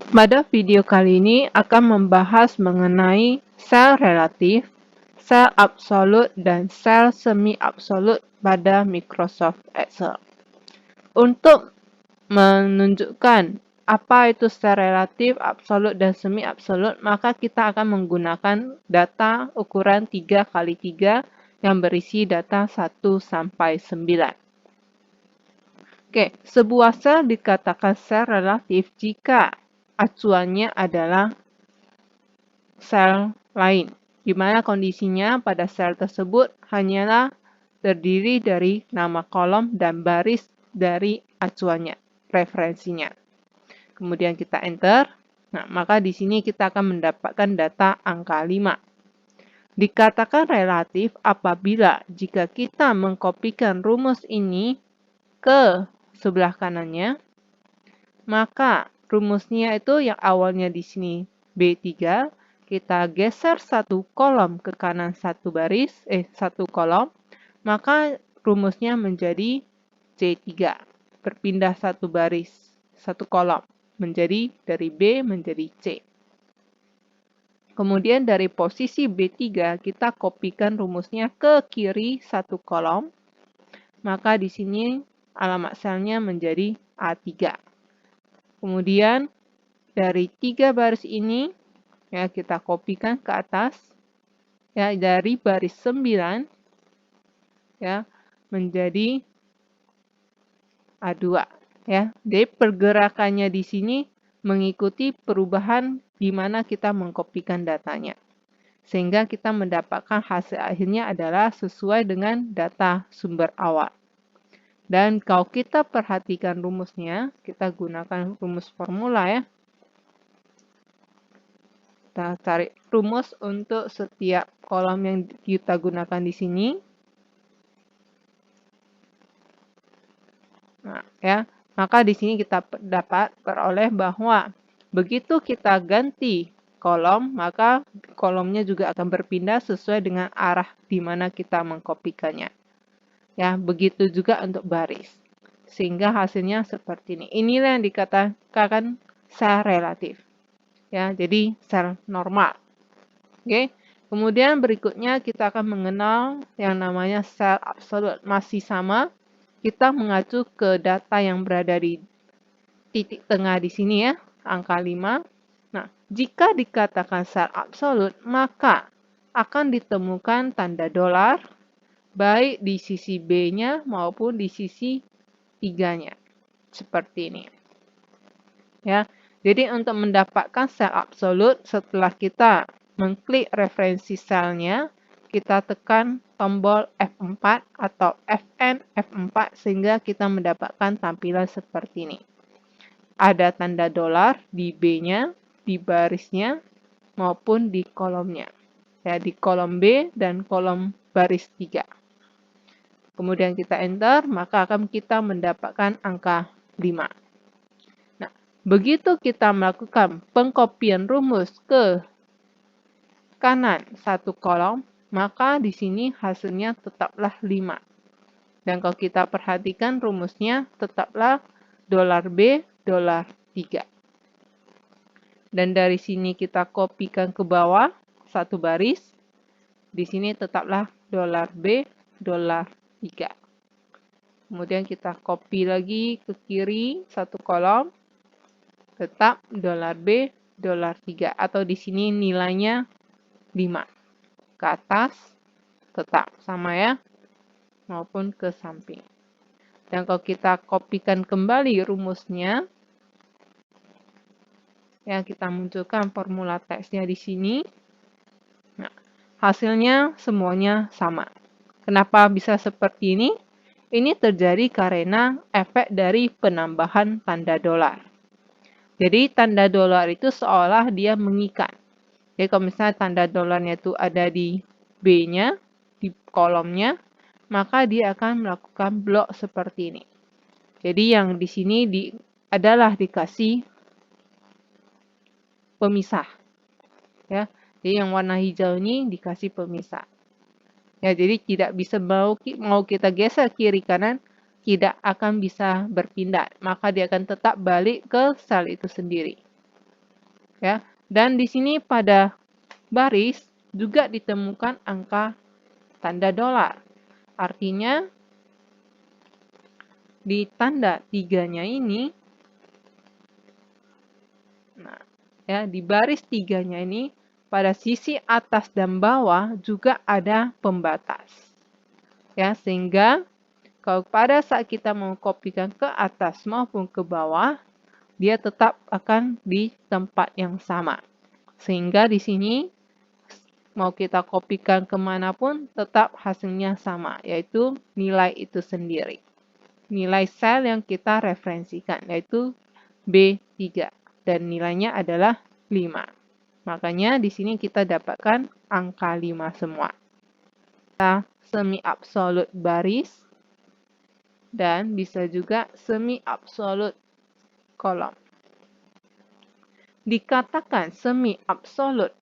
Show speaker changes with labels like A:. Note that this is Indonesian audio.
A: Pada video kali ini akan membahas mengenai sel relatif, sel absolut, dan sel semi-absolut pada Microsoft Excel. Untuk menunjukkan apa itu sel relatif, absolut, dan semi-absolut, maka kita akan menggunakan data ukuran 3x3 yang berisi data 1 sampai 9. Oke, sebuah sel dikatakan sel relatif jika acuannya adalah sel lain, di mana kondisinya pada sel tersebut hanyalah terdiri dari nama kolom dan baris dari acuannya, referensinya. Kemudian kita enter. Nah, maka di sini kita akan mendapatkan data angka 5. Dikatakan relatif apabila jika kita mengkopikan rumus ini ke sebelah kanannya, maka rumusnya itu yang awalnya di sini B3, kita geser satu kolom ke kanan satu kolom, maka rumusnya menjadi C3. Berpindah satu baris, satu kolom, menjadi dari B menjadi C. Kemudian dari posisi B3 kita kopikan rumusnya ke kiri satu kolom, maka di sini alamat selnya menjadi A3. Kemudian dari 3 baris ini ya kita kopikan ke atas ya dari baris 9 ya menjadi A2 ya. Jadi pergerakannya di sini mengikuti perubahan di mana kita mengkopikan datanya. Sehingga kita mendapatkan hasil akhirnya adalah sesuai dengan data sumber awal. Dan kalau kita perhatikan rumusnya, kita gunakan rumus formula ya. Kita cari rumus untuk setiap kolom yang kita gunakan di sini. Nah, ya, maka di sini kita dapat peroleh bahwa begitu kita ganti kolom, maka kolomnya juga akan berpindah sesuai dengan arah di mana kita mengkopikannya. Ya, begitu juga untuk baris. Sehingga hasilnya seperti ini. Inilah yang dikatakan sel relatif. Ya, jadi sel normal. Oke. Kemudian berikutnya kita akan mengenal yang namanya sel absolut. Masih sama, kita mengacu ke data yang berada di titik tengah di sini ya, angka 5. Nah, jika dikatakan sel absolut, maka akan ditemukan tanda dolar baik di sisi B-nya maupun di sisi 3-nya. Seperti ini. Ya. Jadi untuk mendapatkan sel absolut, setelah kita mengklik referensi selnya, kita tekan tombol F4 atau Fn F4 sehingga kita mendapatkan tampilan seperti ini. Ada tanda dolar di B-nya, di barisnya, maupun di kolomnya. Ya, di kolom B dan kolom baris 3. Kemudian kita enter, maka akan kita mendapatkan angka 5. Nah, begitu kita melakukan pengkopian rumus ke kanan satu kolom, maka di sini hasilnya tetaplah 5. Dan kalau kita perhatikan rumusnya tetaplah dolar B, dolar 3. Dan dari sini kita kopikan ke bawah satu baris. Di sini tetaplah dolar B, dolar 3. Kemudian kita copy lagi ke kiri satu kolom. Tetap dolar B, dolar 3. Atau di sini nilainya 5. Ke atas tetap sama ya. Maupun ke samping. Dan kalau kita kopikan kembali rumusnya, ya kita munculkan formula teksnya di sini. Nah, hasilnya semuanya sama. Kenapa bisa seperti ini? Ini terjadi karena efek dari penambahan tanda dolar. Jadi tanda dolar itu seolah dia mengikat. Jadi kalau misalnya tanda dolarnya itu ada di B-nya, di kolomnya, maka dia akan melakukan blok seperti ini. Jadi yang di sini adalah dikasih pemisah. Ya. Jadi yang warna hijau ini dikasih pemisah. Ya, jadi tidak bisa mau kita geser kiri kanan, tidak akan bisa berpindah. Maka dia akan tetap balik ke sel itu sendiri. ya. Dan di sini pada baris juga ditemukan angka tanda dolar. Artinya di tanda 3-nya ini, nah, ya, di baris 3-nya ini pada sisi atas dan bawah juga ada pembatas. Ya, sehingga kalau pada saat kita mau kopikan ke atas maupun ke bawah, dia tetap akan di tempat yang sama. Sehingga di sini mau kita kopikan kemanapun tetap hasilnya sama, yaitu nilai itu sendiri. Nilai sel yang kita referensikan, yaitu B3. Dan nilainya adalah 5. Makanya di sini kita dapatkan angka 5 semua. Kita semi absolut baris dan bisa juga semi absolut kolom. Dikatakan semi absolut